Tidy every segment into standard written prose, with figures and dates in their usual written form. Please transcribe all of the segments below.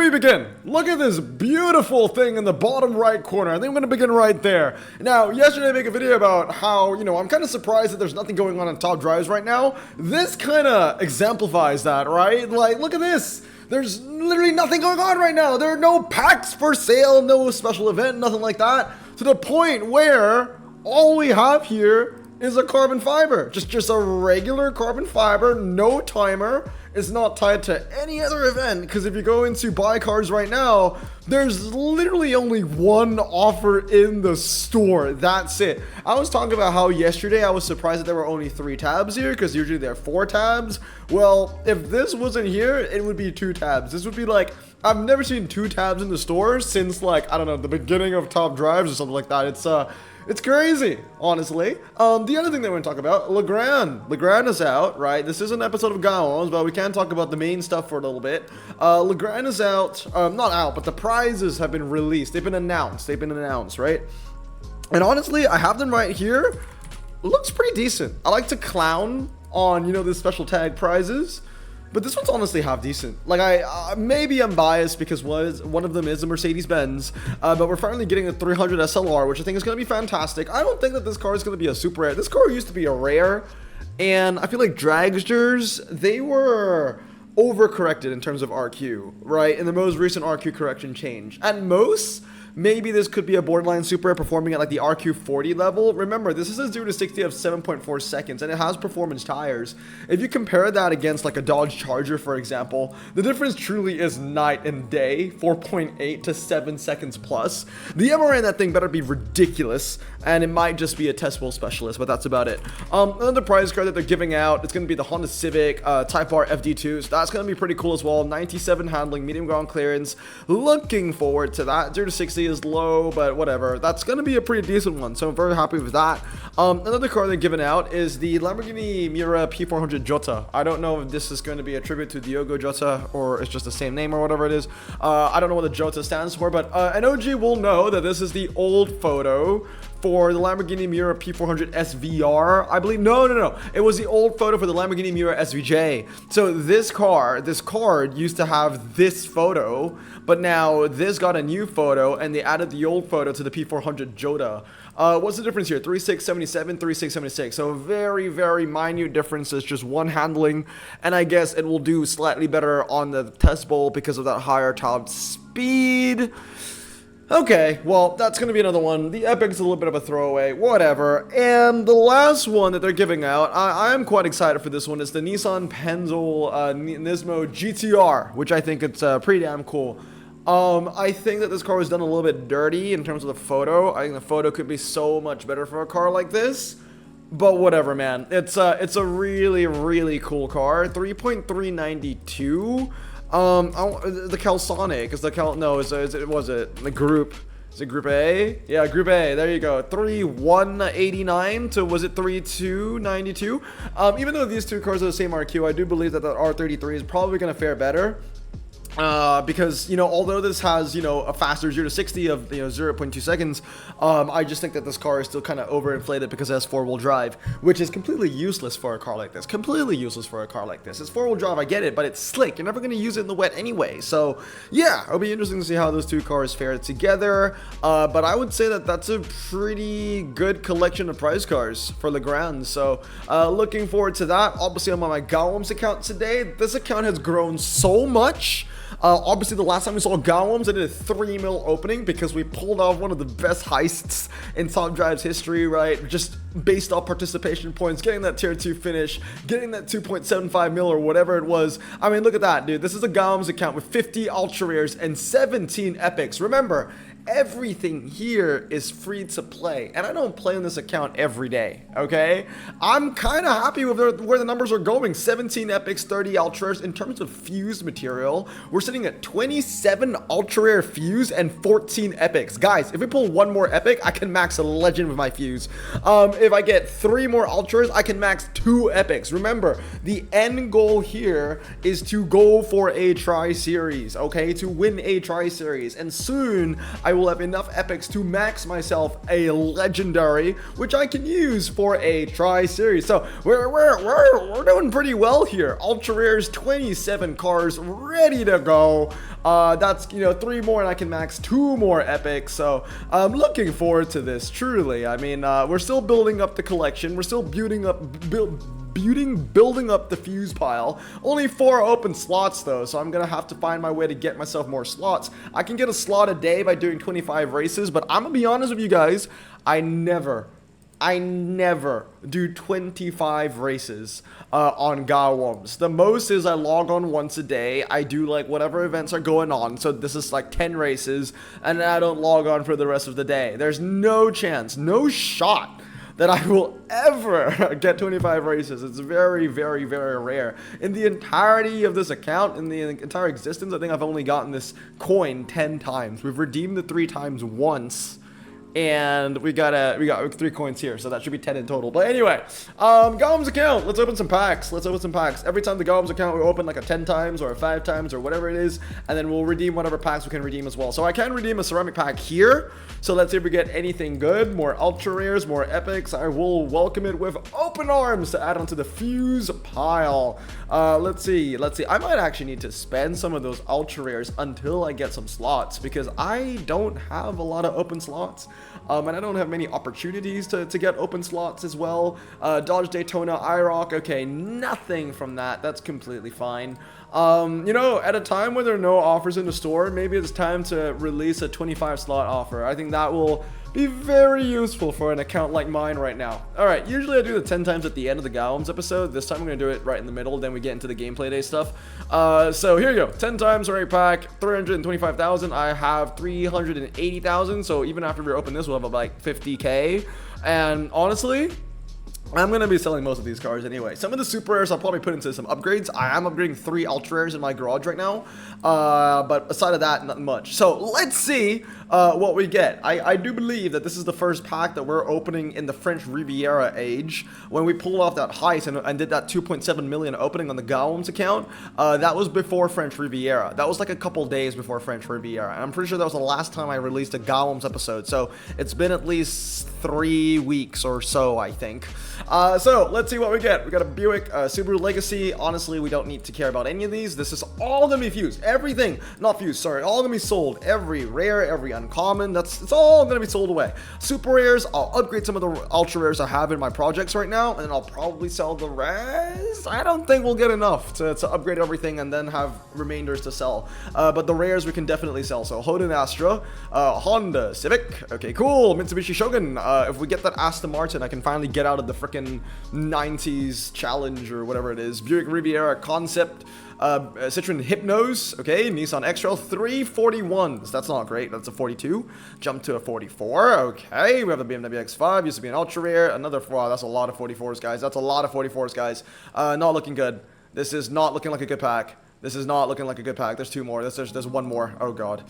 we begin. Look at this beautiful thing in the bottom right corner. I think I'm going to begin right there. Now, yesterday I made a video about how, I'm kind of surprised that there's nothing going on top drives right now. This kind of exemplifies that, right? Like, look at this. There's literally nothing going on right now. There are no packs for sale, no special event, nothing like that. To the point where all we have here is a carbon fiber. Just a regular carbon fiber, no timer. It's not tied to any other event, because if you go into buy cars right now, there's literally only one offer in the store. That's it. I was talking about how yesterday I was surprised that there were only 3 tabs here, because usually there are 4 tabs. Well, if this wasn't here, it would be 2 tabs. This would be like, I've never seen 2 tabs in the store since, like, I don't know, the beginning of top drives or something like that. It's crazy, honestly. The other thing that we're going to talk about, LRN. LRN is out, right? This is an episode of GAWOMS, but we can talk about the main stuff for a little bit. LRN is out, not out, but the prizes have been released. They've been announced, right? And honestly, I have them right here. Looks pretty decent. I like to clown on, the special tag prizes. But this one's honestly half decent. Like, maybe I'm biased because one of them is a Mercedes-Benz, but we're finally getting a 300 SLR, which I think is going to be fantastic. I don't think that this car is going to be a super rare. This car used to be a rare, and I feel like dragsters, they were overcorrected in terms of RQ, right? In the most recent RQ correction change. At most, maybe this could be a borderline super rare performing at like the RQ40 level. Remember, this is a 0 to 60 of 7.4 seconds, and it has performance tires. If you compare that against like a Dodge Charger, for example, the difference truly is night and day, 4.8 to 7 seconds plus. The MRA in that thing better be ridiculous, and it might just be a testable specialist, but that's about it. Another prize card that they're giving out, it's going to be the Honda Civic Type R FD2, so that's going to be pretty cool as well. 97 handling, medium ground clearance. Looking forward to that. 0 to 60 is low, but whatever. That's going to be a pretty decent one, so I'm very happy with that. Another car they're giving out is the Lamborghini Miura P400 Jota. I don't know if this is going to be a tribute to Diogo Jota or it's just the same name or whatever it is. I don't know what the Jota stands for, but an OG will know that this is the old photo for the Lamborghini Miura P400 SVR, I believe. No. It was the old photo for the Lamborghini Miura SVJ. So this card used to have this photo, but now this got a new photo and they added the old photo to the P400 Jota. What's the difference here? 3677, 3676. So very, very minute differences, just one handling. And I guess it will do slightly better on the test bowl because of that higher top speed. Okay, well, that's going to be another one. The Epic's a little bit of a throwaway, whatever. And the last one that they're giving out, I am quite excited for this one. It's the Nissan Penzel Nismo GTR, which I think it's pretty damn cool. I think that this car was done a little bit dirty in terms of the photo. I think the photo could be so much better for a car like this. But whatever, man. It's a really, really cool car. 3.392. The Celsonic is the the group? Is it Group A? Yeah, Group A. There you go. 3.189 to was it 3.292? Even though these two cars are the same RQ, I do believe that the R33 is probably going to fare better. Because, although this has, a faster 0 to 60 of, 0.2 seconds, I just think that this car is still kind of overinflated because it has 4-wheel drive, which is completely useless for a car like this. Completely useless for a car like this. It's 4-wheel drive, I get it, but it's slick. You're never going to use it in the wet anyway. So, yeah, it'll be interesting to see how those two cars fare together. But I would say that that's a pretty good collection of prize cars for LRN. So, looking forward to that. Obviously, I'm on my GAWOMS account today. This account has grown so much. Obviously, the last time we saw GAWOMS, I did a 3 mil opening because we pulled off one of the best heists in Top Drive's history, right? Just based off participation points, getting that tier 2 finish, getting that 2.75 mil or whatever it was. I mean, look at that, dude. This is a GAWOMS account with 50 ultra rares and 17 epics. Remember, everything here is free to play, and I don't play on this account every day, okay? I'm kind of happy with where the numbers are going. 17 epics, 30 ultras. In terms of fused material, we're sitting at 27 ultra rare fuse and 14 epics. Guys, if we pull one more epic, I can max a legend with my fuse. If I get 3 more ultras, I can max 2 epics. Remember, the end goal here is to go for a tri-series, okay? To win a tri-series, and soon I will have enough epics to max myself a legendary, which I can use for a tri-series. So we're doing pretty well here. Ultra rares, 27 cars ready to go. That's, you know, 3 more and I can max 2 more epics. So I'm looking forward to this, truly. I mean, we're still building up the collection. We're still building up the fuse pile. Only 4 open slots though, so I'm gonna have to find my way to get myself more slots. I can get a slot a day by doing 25 races, but I'm gonna be honest with you guys, I never do 25 races on GAWOMS. The most is I log on once a day. I do like whatever events are going on. So this is like 10 races, and I don't log on for the rest of the day. There's no chance, no shot that I will ever get 25 races. It's very, very, very rare. In the entirety of this account, in the entire existence, I think I've only gotten this coin 10 times. We've redeemed it 3 times once. And we got 3 coins here, so that should be 10 in total. But anyway, GAWOMS account. Let's open some packs. Every time the GAWOMS account, we open like a 10 times or a 5 times or whatever it is, and then we'll redeem whatever packs we can redeem as well. So I can redeem a ceramic pack here. So let's see if we get anything good. More ultra rares, more epics. I will welcome it with open arms to add onto the fuse pile. Let's see. I might actually need to spend some of those ultra rares until I get some slots, because I don't have a lot of open slots. And I don't have many opportunities to get open slots as well. Dodge Daytona, IROC, okay, nothing from that. That's completely fine. You know, at a time when there are no offers in the store, maybe it's time to release a 25 slot offer. I think that will be very useful for an account like mine right now. Alright, usually I do the 10 times at the end of the GAWOMS episode. This time I'm going to do it right in the middle, then we get into the gameplay day stuff. So here you go, 10 times right pack, 325,000. I have 380,000, so even after we open this, we'll have like 50k. And honestly, I'm going to be selling most of these cars anyway. Some of the super rares I'll probably put into some upgrades. I am upgrading 3 ultra rares in my garage right now. But aside of that, not much. So let's see what we get. I do believe that this is the first pack that we're opening in the French Riviera age. When we pulled off that heist and did that 2.7 million opening on the GAWOMS account, that was before French Riviera. That was like a couple days before French Riviera. And I'm pretty sure that was the last time I released a GAWOMS episode. So it's been at least 3 weeks or so, I think. So let's see what we get. We got a Buick, Subaru Legacy. Honestly, we don't need to care about any of these. This is all gonna be fused. Everything, not fused, sorry, all gonna be sold. Every rare, every uncommon, it's all gonna be sold away. Super rares, I'll upgrade some of the ultra rares I have in my projects right now, and then I'll probably sell the rest. I don't think we'll get enough to upgrade everything and then have remainders to sell. But the rares we can definitely sell. So Holden Astra, Honda Civic, okay, cool. Mitsubishi Shogun. If we get that Aston Martin, I can finally get out of the frickin' 90s challenge or whatever it is. Buick Riviera Concept, Citroen Hypnos, okay, Nissan X-Trail, 341s. That's not great. That's a 42. Jump to a 44. Okay, we have the BMW X5. Used to be an ultra rare. Another 4. That's a lot of 44s, guys. That's a lot of 44s, guys. Not looking good. This is not looking like a good pack. There's 2 more. There's 1 more. Oh god.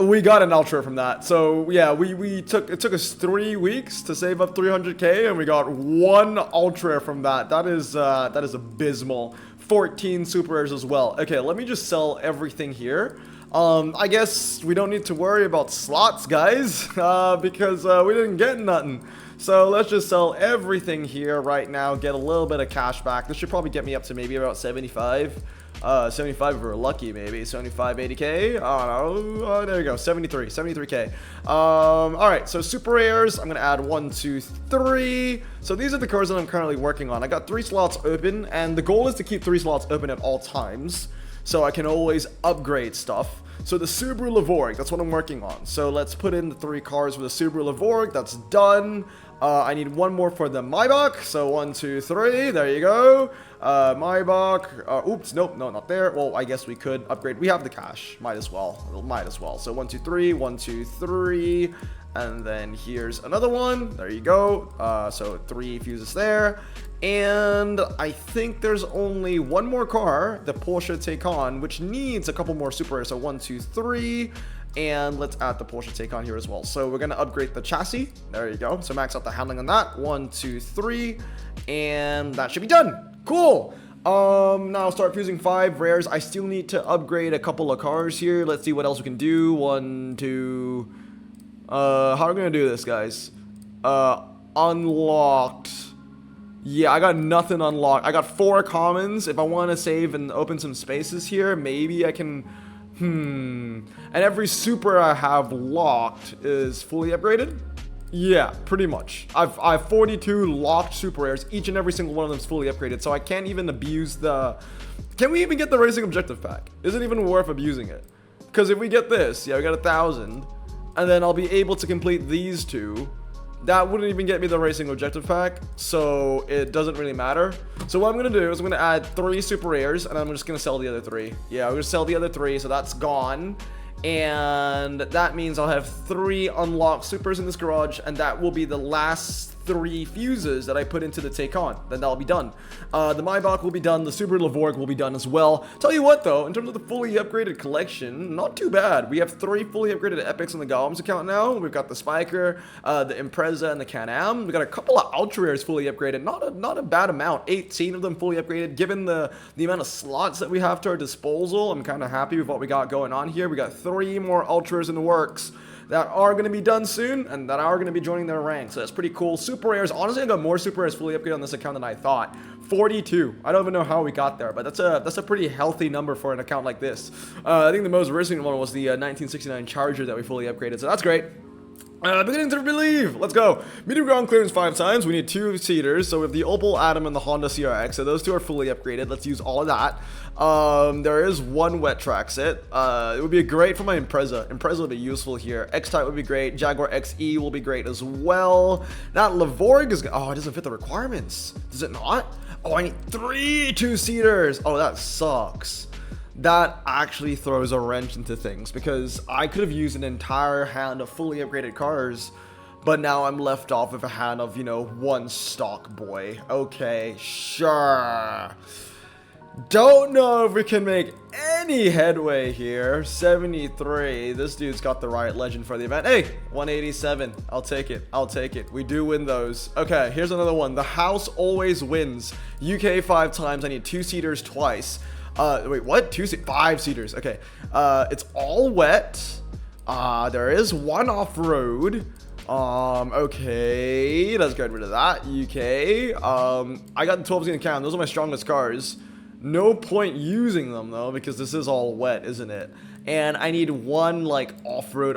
We got an ultra from that. So yeah, it took us 3 weeks to save up 300k, and we got 1 ultra from that. That is abysmal. 14 super rares as well. Okay, let me just sell everything here. I guess we don't need to worry about slots, guys, because we didn't get nothing. So let's just sell everything here right now, get a little bit of cash back. This should probably get me up to maybe about 75. 75 if we're lucky, maybe 75, 80k. I don't know. Oh, there you go, 73k. All right, so super rares. I'm gonna add 1, 2, 3. So these are the cars that I'm currently working on. I got 3 slots open, and the goal is to keep 3 slots open at all times, so I can always upgrade stuff. So the Subaru Levorg, that's what I'm working on. So let's put in the 3 cars for the Subaru Levorg. That's done. I need 1 more for the Maybach. So 1, 2, 3. There you go. Maybach. Oops, nope, no, not there. Well, I guess we could upgrade. We have the cash. Might as well. So 1, 2, 3. 1, 2, 3. And then here's another one. There you go. So 3 fuses there. And I think there's only 1 more car, the Porsche Taycan, which needs a couple more super rares. So 1, 2, 3. And let's add the Porsche Taycan here as well. So we're going to upgrade the chassis. There you go. So max out the handling on that. 1, 2, 3. And that should be done. Cool. Now start fusing 5 rares. I still need to upgrade a couple of cars here. Let's see what else we can do. 1, 2. How are we going to do this, guys? Unlocked. Yeah, I got nothing unlocked. I got 4 commons. If I want to save and open some spaces here, maybe I can And every super I have locked is fully upgraded? Yeah, pretty much. I've 42 locked super rares. Each and every single one of them is fully upgraded, so I can't even abuse the... Can we even get the racing objective pack? Is it even worth abusing it? Because if we get this, yeah, we got 1,000, and then I'll be able to complete these two. That wouldn't even get me the racing objective pack, so it doesn't really matter. So what I'm going to do is I'm going to add 3 super rares, and I'm just going to sell the other 3. Yeah, I'm going to sell the other 3, so that's gone. And that means I'll have 3 unlocked supers in this garage, and that will be the last 3 fuses that I put into the Take On. Then that'll be done. The Maybach will be done. The Super Lavorg will be done as well. Tell you what, though, in terms of the fully upgraded collection, not too bad. We have 3 fully upgraded epics on the GAWOMS account now. We've got the Spiker, the Impreza, and the Can-Am. We've got a couple of Ultra Rares fully upgraded. Not a bad amount. 18 of them fully upgraded. Given the amount of slots that we have to our disposal, I'm kind of happy with what we got going on here. We got 3 more Ultras in the works that are going to be done soon, and that are going to be joining their ranks. So that's pretty cool. Super rares. Honestly, I got more super rares fully upgraded on this account than I thought. 42. I don't even know how we got there, but that's a pretty healthy number for an account like this. I think the most recent one was the 1969 Charger that we fully upgraded, so that's great. Beginning to believe. Let's go. Medium ground clearance 5 times. We need 2 seaters. So we have the Opel Adam and the Honda CRX. So those 2 are fully upgraded. Let's use all of that. There is 1 wet track set. It would be great for my Impreza. Impreza would be useful here. X-Type would be great. Jaguar XE will be great as well. That Lavorg is... Oh, it doesn't fit the requirements. Does it not? Oh, I need 3 2-seaters. Oh, that sucks. That actually throws a wrench into things, because I could have used an entire hand of fully upgraded cars, but now I'm left off with a hand of, you know, 1 stock boy. Okay, sure. Don't know if we can make any headway here. 73. This dude's got the right legend for the event. Hey, 187. I'll take it. I'll take it. We do win those. Okay, here's another one. The house always wins. UK 5 times. I need 2-seaters twice. Wait, what? 5 seaters. Okay. It's all wet. There is 1 off-road. Okay. Let's get rid of that. UK. I got the 12 in the count. Those are my strongest cars. No point using them, though, because this is all wet, isn't it? And I need 1, like, off-road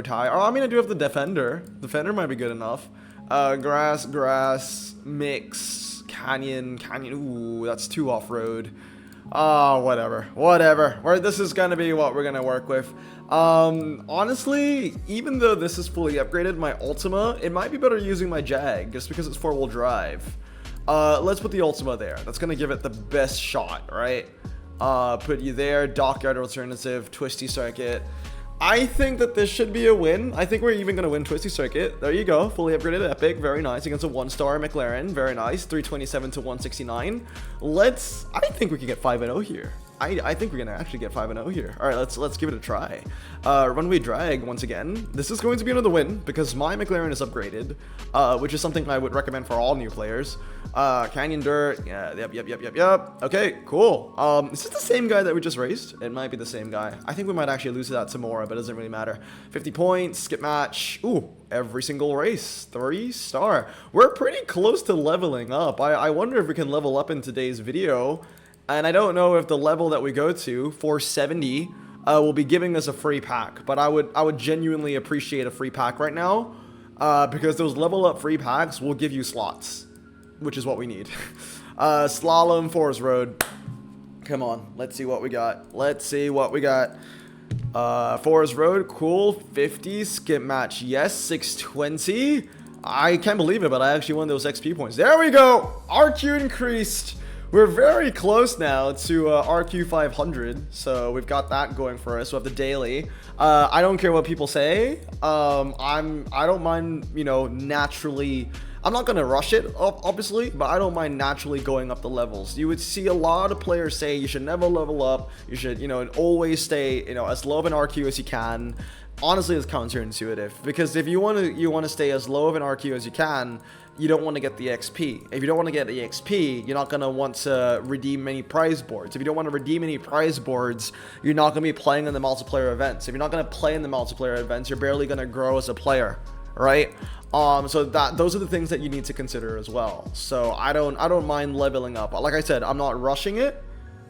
tire. Oh, I mean, I do have the Defender. Defender might be good enough. Grass, mix, canyon. Ooh, that's 2 off-road. Whatever. This is gonna be what we're gonna work with. Honestly, even though this is fully upgraded, my Ultima, it might be better using my Jag, just because it's 4-wheel drive. Let's put the Ultima there. That's gonna give it the best shot, right? Put you there, Dockyard alternative, Twisty Circuit. I think that this should be a win. I think we're even going to win Twisty Circuit. There you go. Fully upgraded Epic. Very nice. Against a 1-star McLaren. Very nice. 327 to 169. I think we can get 5-0 here. I think we're going to actually get 5-0 here. All right, let's give it a try. Runway Drag, once again. This is going to be another win because my McLaren is upgraded, which is something I would recommend for all new players. Canyon Dirt. Yeah, yep. Okay, cool. Is this the same guy that we just raced? It might be the same guy. I think we might actually lose to that tomorrow, but it doesn't really matter. 50 points, skip match. Ooh, every single race. 3-star. We're pretty close to leveling up. I wonder if we can level up in today's video. And I don't know if the level that we go to, 470, will be giving us a free pack. But I would genuinely appreciate a free pack right now, because those level up free packs will give you slots, which is what we need. Slalom, Forest Road. Come on, let's see what we got. Forest Road, cool. 50, skip match, yes. 620. I can't believe it, but I actually won those XP points. There we go. RQ increased. We're very close now to RQ 500, so we've got that going for us. We have the daily. I don't care what people say. I don't mind, you know, naturally. I'm not gonna rush it, obviously, but I don't mind naturally going up the levels. You would see a lot of players say you should never level up. You should, you know, always stay, you know, as low of an RQ as you can. Honestly, it's counterintuitive, because if you want to stay as low of an RQ as you can, you don't want to get the XP. If you don't want to get the XP, you're not going to want to redeem many prize boards. If you don't want to redeem any prize boards, you're not going to be playing in the multiplayer events. If you're not going to play in the multiplayer events, you're barely going to grow as a player, right? So those are the things that you need to consider as well. So I don't mind leveling up. Like I said, I'm not rushing it.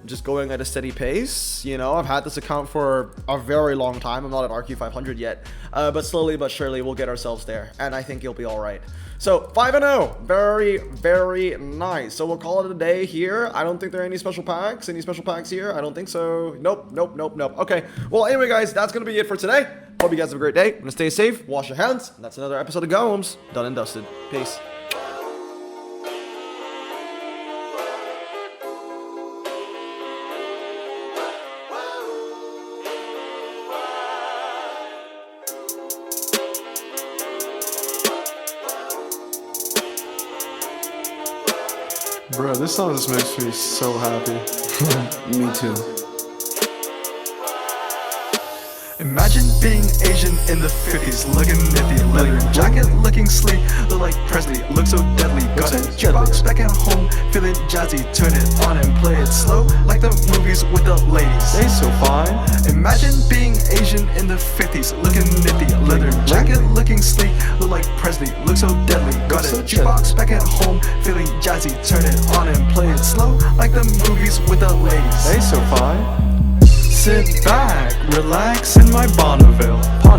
just going at a steady pace. You know, I've had this account for a very long time. I'm not at RQ 500 yet, but slowly but surely we'll get ourselves there, and I think you'll be all right. So 5-0, very, very nice. So we'll call it a day here. I don't think there are any special packs. Any special packs here? I don't think so. Nope. Okay. Well, anyway, guys, that's gonna be it for today. Hope you guys have a great day. I'm gonna stay safe, wash your hands, and that's another episode of GAWOMS done and dusted. Peace. Bro, this song just makes me so happy. Me too. Imagine being Asian in the 50s, looking nifty, leather jacket, looking sleek, look like Presley, look so deadly. Got a jukebox back at home, feeling jazzy, turn it on and play it slow, like the movies with the ladies. They so fine. Imagine being Asian in the 50s, looking nifty, leather jacket, looking sleek, look like Presley, look so deadly. Got a jukebox back at home, feeling jazzy, turn it on and play it slow, like the movies with the ladies. They so fine. Sit back, relax in my Bonneville.